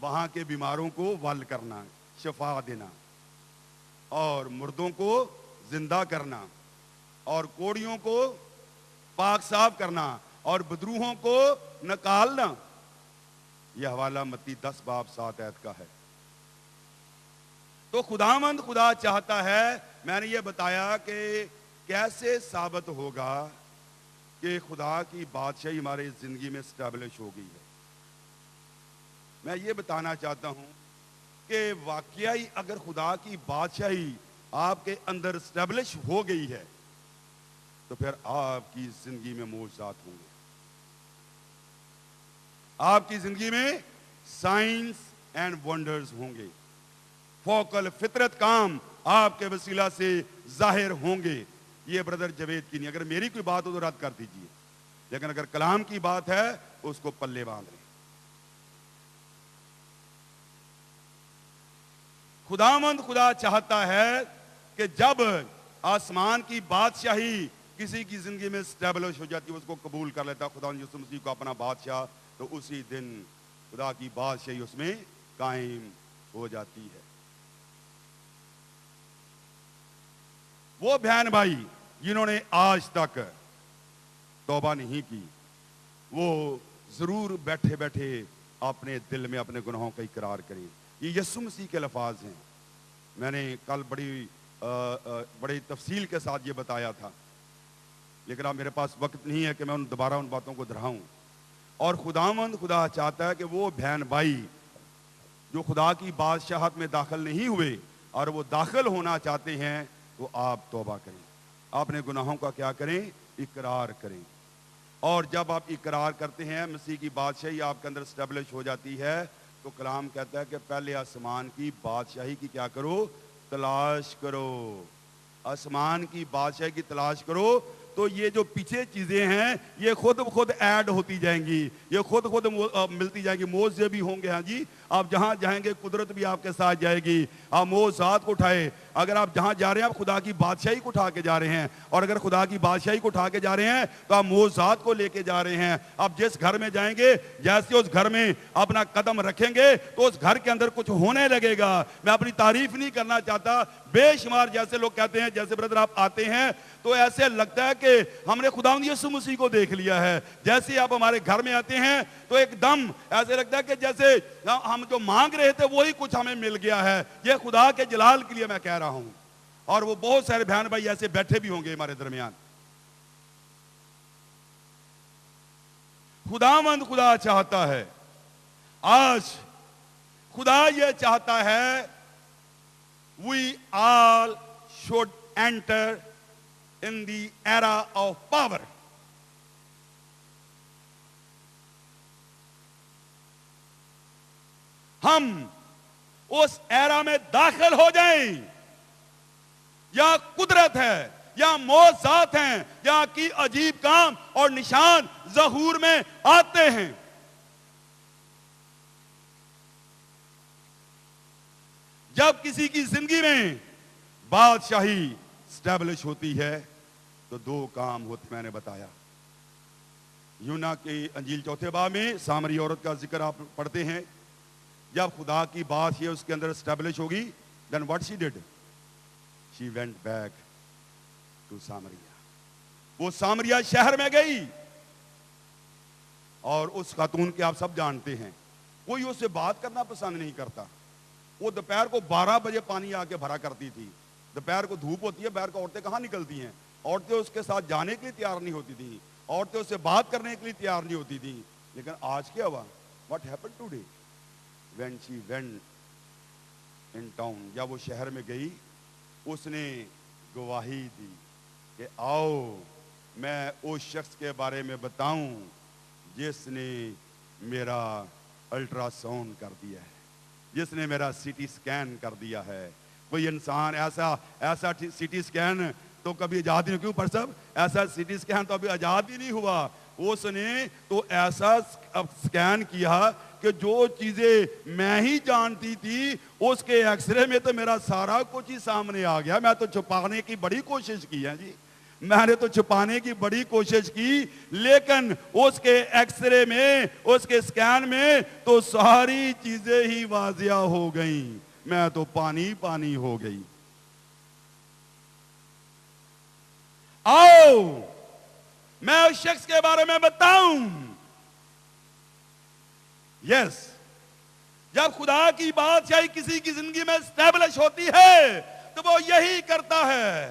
وہاں کے بیماروں کو ول کرنا، شفا دینا، اور مردوں کو زندہ کرنا، اور کوڑیوں کو پاک صاف کرنا، اور بدروہوں کو نکالنا۔ یہ حوالہ متی 10 باب 7 آیت کا ہے۔ تو خداوند خدا چاہتا ہے، میں نے یہ بتایا کہ کیسے ثابت ہوگا کہ خدا کی بادشاہی ہماری زندگی میں اسٹیبلش ہو گئی ہے۔ میں یہ بتانا چاہتا ہوں کہ واقعی اگر خدا کی بادشاہی آپ کے اندر اسٹیبلش ہو گئی ہے تو پھر آپ کی زندگی میں معجزات ہوں گے، آپ کی زندگی میں سائنس اینڈ ونڈرز ہوں گے، فوق الفطرت کام آپ کے وسیلہ سے ظاہر ہوں گے۔ یہ برادر جاوید کی نہیں، اگر میری کوئی بات ہو تو رد کر دیجئے، لیکن اگر کلام کی بات ہے اس کو پلے باندھ لیں۔ خداوند خدا چاہتا ہے کہ جب آسمان کی بادشاہی کسی کی زندگی میں اسٹیبلش ہو جاتی ہے، اس کو قبول کر لیتا ہے خداوند یسوع مسیح کو اپنا بادشاہ، تو اسی دن خدا کی بادشاہی اس میں قائم ہو جاتی ہے۔ وہ بہن بھائی جنہوں نے آج تک توبہ نہیں کی، وہ ضرور بیٹھے بیٹھے اپنے دل میں اپنے گناہوں کا اقرار کریں۔ یہ یسوع مسیح کے الفاظ ہیں۔ میں نے کل بڑی تفصیل کے ساتھ یہ بتایا تھا، لیکن اب میرے پاس وقت نہیں ہے کہ میں دوبارہ ان باتوں کو دہراؤں۔ اور خداوند خدا چاہتا ہے کہ وہ بہن بھائی جو خدا کی بادشاہت میں داخل نہیں ہوئے اور وہ داخل ہونا چاہتے ہیں، تو آپ توبہ کریں، اپنے گناہوں کا کیا کریں؟ اقرار کریں۔ اور جب آپ اقرار کرتے ہیں، مسیح کی بادشاہی آپ کے اندر اسٹیبلش ہو جاتی ہے، تو کلام کہتا ہے کہ پہلے آسمان کی بادشاہی کی کیا کرو؟ تلاش کرو۔ آسمان کی بادشاہی کی تلاش کرو، تو یہ جو پیچھے چیزیں ہیں یہ خود بخود ایڈ ہوتی جائیں گی، یہ خود ملتی جائیں گی۔ معجزے بھی ہوں گے، ہاں جی، آپ جہاں جائیں گے قدرت بھی آپ کے ساتھ جائے گی۔ آپ معجزات کو اٹھائے، اگر آپ جہاں جا رہے ہیں آپ خدا کی بادشاہی کو اٹھا کے جا رہے ہیں، اور اگر خدا کی بادشاہی کو اٹھا کے جا رہے ہیں تو آپ معجزات کو لے کے جا رہے ہیں۔ آپ جس گھر میں جائیں گے، جیسے اس گھر میں اپنا قدم رکھیں گے تو اس گھر کے اندر کچھ ہونے لگے گا۔ میں اپنی تعریف نہیں کرنا چاہتا، بے شمار جیسے لوگ کہتے ہیں، جیسے برادر آپ آتے ہیں تو ایسے لگتا ہے کہ ہم نے خداوند یسوع مسیح کو دیکھ لیا ہے۔ جیسے آپ ہمارے گھر میں آتے ہیں تو ایک دم ایسے لگتا ہے کہ جیسے ہم جو مانگ رہے تھے وہی کچھ ہمیں مل گیا ہے۔ یہ خدا کے جلال کے لیے میں کہہ رہا ہوں، اور وہ بہت سارے بہن بھائی ایسے بیٹھے بھی ہوں گے ہمارے درمیان۔ خداوند خدا چاہتا ہے، آج خدا یہ چاہتا ہے we all should enter in the era of power. ہم اس ایرا میں داخل ہو جائیں، یا قدرت ہے، یا معجزات ہیں، یا کی عجیب کام اور نشان ظہور میں آتے ہیں۔ جب کسی کی زندگی میں بادشاہی اسٹیبلش ہوتی ہے تو دو کام ہوتے، میں نے بتایا۔ یونا کی انجیل 4 باب میں سامری عورت کا ذکر آپ پڑھتے ہیں۔ جب خدا کی بات یہ اس کے اندر اسٹیبلش ہوگی، then what she did? She went back to Samaria. وہ سامریا شہر میں گئی، اور اس خاتون کے آپ سب جانتے ہیں، کوئی اس سے بات کرنا پسند نہیں کرتا۔ وہ دوپہر کو 12 بجے پانی آ کے بھرا کرتی تھی۔ دوپہر کو دھوپ ہوتی ہے، دوپہر کو عورتیں کہاں نکلتی ہیں؟ عورتیں اس کے ساتھ جانے کے لیے تیار نہیں ہوتی تھیں، عورتیں اس سے بات کرنے کے لیے تیار نہیں ہوتی تھیں۔ لیکن آج کیا ہوا؟ What happened today? When she went in town, جب وہ شہر میں گئی، اس نے گواہی دی کہ آؤ میں اس شخص کے بارے میں بتاؤں جس نے میرا الٹرا ساؤنڈ کر دیا ہے، جس نے میرا سی ٹی سکین کر دیا ہے۔ کوئی انسان ایسا سی ٹی سکین تو کبھی ایجاد نہیں، کیوں پر سب ایسا سی ٹی سکین تو ابھی ایجاد ہی نہیں ہوا۔ اس نے تو ایسا سکین کیا کہ جو چیزیں میں ہی جانتی تھی اس کے ایکس رے میں تو میرا سارا کچھ ہی سامنے آ گیا۔ میں تو چھپانے کی بڑی کوشش کی ہے جی، میں نے تو چھپانے کی بڑی کوشش کی، لیکن اس کے ایکس رے میں، اس کے سکین میں تو ساری چیزیں ہی واضح ہو گئیں، میں تو پانی پانی ہو گئی۔ آؤ میں اس شخص کے بارے میں بتاؤں۔ یس، جب خدا کی بادشاہی کسی کی زندگی میں اسٹیبلش ہوتی ہے تو وہ یہی کرتا ہے،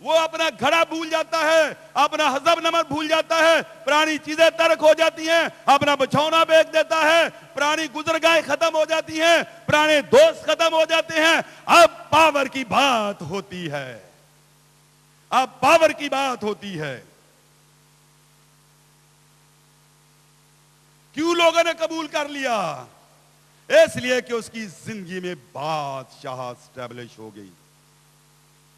وہ اپنا گھڑا بھول جاتا ہے، اپنا حزب نمک بھول جاتا ہے، پرانی چیزیں ترک ہو جاتی ہیں، اپنا بچھونا بیچ دیتا ہے، پرانی گزرگاہیں ختم ہو جاتی ہیں، پرانے دوست ختم ہو جاتے ہیں، اب پاور کی بات ہوتی ہے، اب پاور کی بات ہوتی ہے۔ کیوں لوگوں نے قبول کر لیا؟ اس لیے کہ اس کی زندگی میں بادشاہ اسٹیبلش ہو گئی،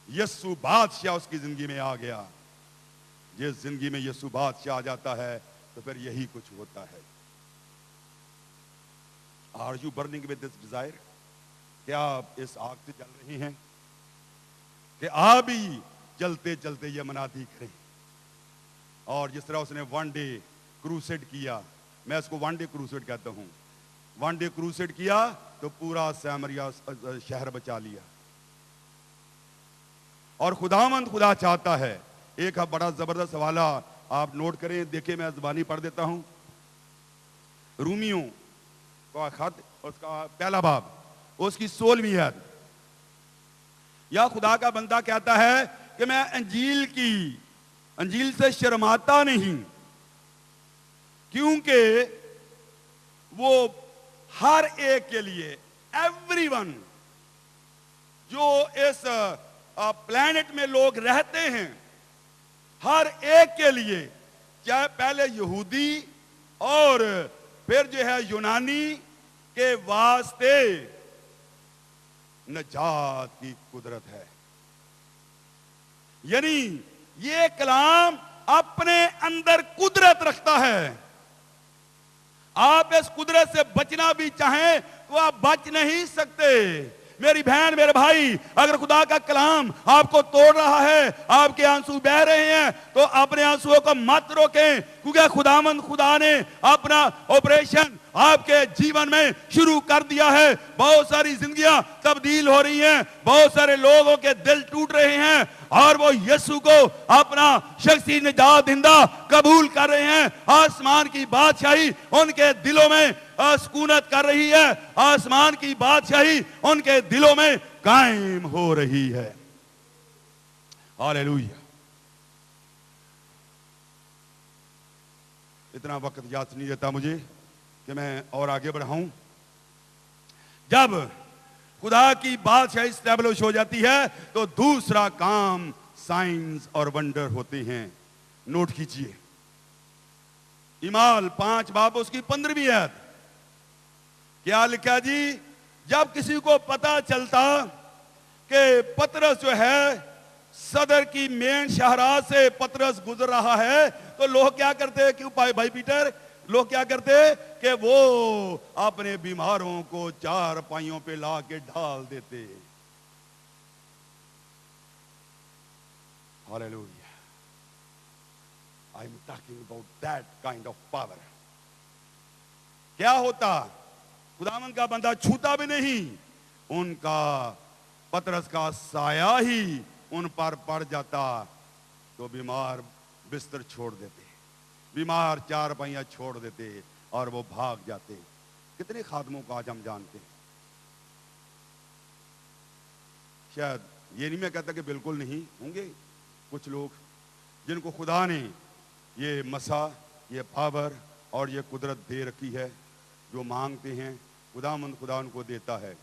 یسوع بادشاہ اس کی زندگی میں آ گیا۔ جس زندگی میں یسوع بادشاہ آ جاتا ہے تو پھر یہی کچھ ہوتا ہے۔ Are you burning with this desire؟ کیا آپ اس آگ سے جل رہے ہیں کہ آپ بھی جلتے جلتے یہ منادی کریں؟ اور جس طرح اس نے ون ڈے کروسیڈ کیا، میں اس کو ون ڈے کروسیڈ کہتا ہوں، ون ڈے کروسیڈ کیا تو پورا سامریا شہر بچا لیا۔ اور خداوند خدا چاہتا ہے، ایک بڑا زبردست حوالہ آپ نوٹ کریں، دیکھیں میں زبانی پڑھ دیتا ہوں۔ رومیوں کا خط، اس کا پہلا باب، اس کی 16ویں آیت۔ یا خدا کا بندہ کہتا ہے کہ میں انجیل سے شرماتا نہیں، کیونکہ وہ ہر ایک کے لیے، ایوری ون، جو اس پلانٹ میں لوگ رہتے ہیں، ہر ایک کے لیے، چاہے پہلے یہودی اور پھر جو ہے یونانی کے واسطے نجات کی قدرت ہے۔ یعنی یہ کلام اپنے اندر قدرت رکھتا ہے، آپ اس قدرت سے بچنا بھی چاہیں تو آپ بچ نہیں سکتے۔ میری بہن، میرے بھائی، اگر خدا کا کلام آپ کو توڑ رہا ہے، آپ کے آنسو بہ رہے ہیں، تو اپنے آنسوؤں کو مت روکیں، کیونکہ خداوند خدا نے اپنا آپریشن آپ کے جیون میں شروع کر دیا ہے۔ بہت ساری زندگیاں تبدیل ہو رہی ہیں، بہت سارے لوگوں کے دل ٹوٹ رہے ہیں، اور وہ یسوع کو اپنا شخصی نجات دہندہ قبول کر رہے ہیں۔ آسمان کی بادشاہی ان کے دلوں میں سکونت کر رہی ہے، آسمان کی بادشاہی ان کے دلوں میں قائم ہو رہی ہے۔ ہاللیلویا۔ اتنا وقت یاد نہیں دیتا مجھے کہ میں اور آگے بڑھاؤں۔ جب خدا کی بادشاہی اسٹیبلش ہو جاتی ہے تو دوسرا کام سائنس اور ونڈر ہوتے ہیں۔ نوٹ کیجئے، اعمال 5 باب اس کی 15ویں آیت، کیا لکھا جی؟ جب کسی کو پتا چلتا کہ پطرس جو ہے صدر کی مین شاہراہ سے پطرس گزر رہا ہے، تو لوگ کیا کرتے؟ کیوں بھائی پیٹر؟ لوگ کیا کرتے کہ وہ اپنے بیماروں کو 4 پائیوں پہ لا کے ڈھال دیتے۔ ہاللیلویا۔ I'm talking about that kind of power۔ کیا ہوتا؟ خداوند کا بندہ چھوتا بھی نہیں، ان کا پطرس کا سایہ ہی ان پر پڑ جاتا تو بیمار بستر چھوڑ دیتے، بیمار 4 پائیاں چھوڑ دیتے اور وہ بھاگ جاتے۔ کتنے خادموں کو آج ہم جانتے ہیں؟ شاید یہ نہیں میں کہتا کہ بالکل نہیں ہوں گے، کچھ لوگ جن کو خدا نے یہ مسا، یہ پاور اور یہ قدرت دے رکھی ہے، جو مانگتے ہیں خدا ان کو دیتا ہے۔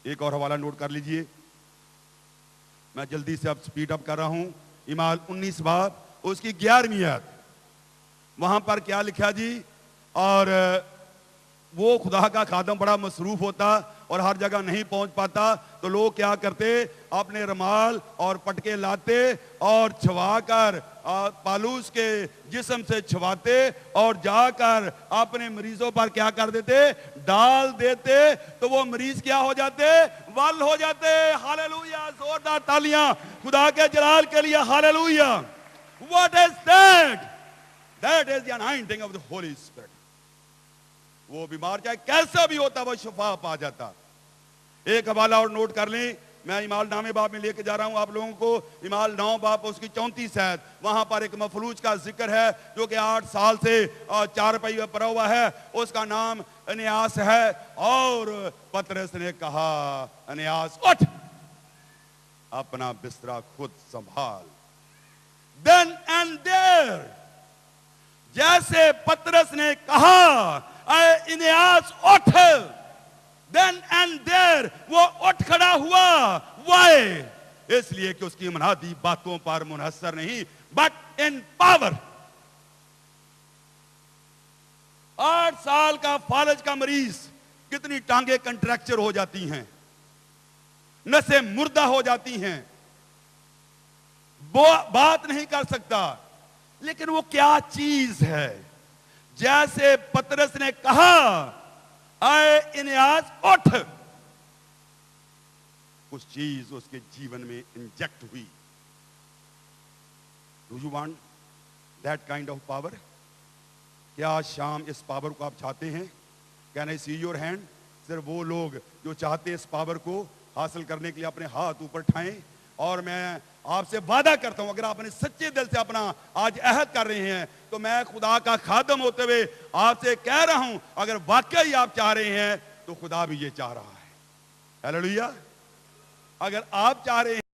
ایک اور حوالہ نوٹ کر لیجئے، میں جلدی سے اب سپیڈ اپ کر رہا ہوں۔ اعمال 19 باب اس کی 11ویں آیت، وہاں پر کیا لکھا جی؟ اور وہ خدا کا خادم بڑا مصروف ہوتا اور ہر جگہ نہیں پہنچ پاتا تو لوگ کیا کرتے, اپنے رومال اور پٹکے لاتے اور چھوا کر پالوس کے جسم سے چھواتے اور جا کر اپنے مریضوں پر کیا کر دیتے, ڈال دیتے, تو وہ مریض کیا ہو جاتے, ول ہو جاتے. ہاللویا, زوردار تالیاں خدا کے جلال کے لیے. Hallelujah. What is that? That is the anointing of the Holy Spirit. وہ بیمار چاہے کیسا بھی ہوتا وہ شفا پا جاتا. ایک حوالہ اور نوٹ کر لیں, میں اعمال نامے باب میں لے کے جا رہا ہوں آپ لوگوں کو, اعمال 9 باب اس کی 34 آیت. وہاں پر ایک مفلوج کا ذکر ہے جو کہ 8 سال سے 4 پہیے پڑا ہوا ہے, اس کا نام انیاس ہے. اور پترس نے کہا, انیاس اٹھ, اپنا بستر خود سنبھال. Then and there, جیسے پترس نے کہا اے انیاس اٹھ, then and there وہ اٹھ کھڑا ہوا. Why? اس لیے کہ اس کی منادی باتوں پر منحصر نہیں but in power. 8 سال کا فالج کا مریض, کتنی ٹانگیں کنٹریکچر ہو جاتی ہیں, نسیں مردہ ہو جاتی ہیں, وہ بات نہیں کر سکتا, لیکن وہ کیا چیز ہے. جیسے پترس نے کہا اے انیاس اٹھ, کچھ چیز اس کے جیون میں انجیکٹ ہوئی. Do you want that kind of power? کیا شام اس پاور کو آپ چاہتے ہیں؟ Can I see your hand? صرف وہ لوگ جو چاہتے ہیں اس پاور کو حاصل کرنے کے لیے اپنے ہاتھ اوپر اٹھائیں. اور میں آپ سے وعدہ کرتا ہوں, اگر آپ اپنے سچے دل سے اپنا آج عہد کر رہے ہیں تو میں خدا کا خادم ہوتے ہوئے آپ سے کہہ رہا ہوں, اگر واقعی آپ چاہ رہے ہیں تو خدا بھی یہ چاہ رہا ہے. ہاللویا. اگر آپ چاہ رہے ہیں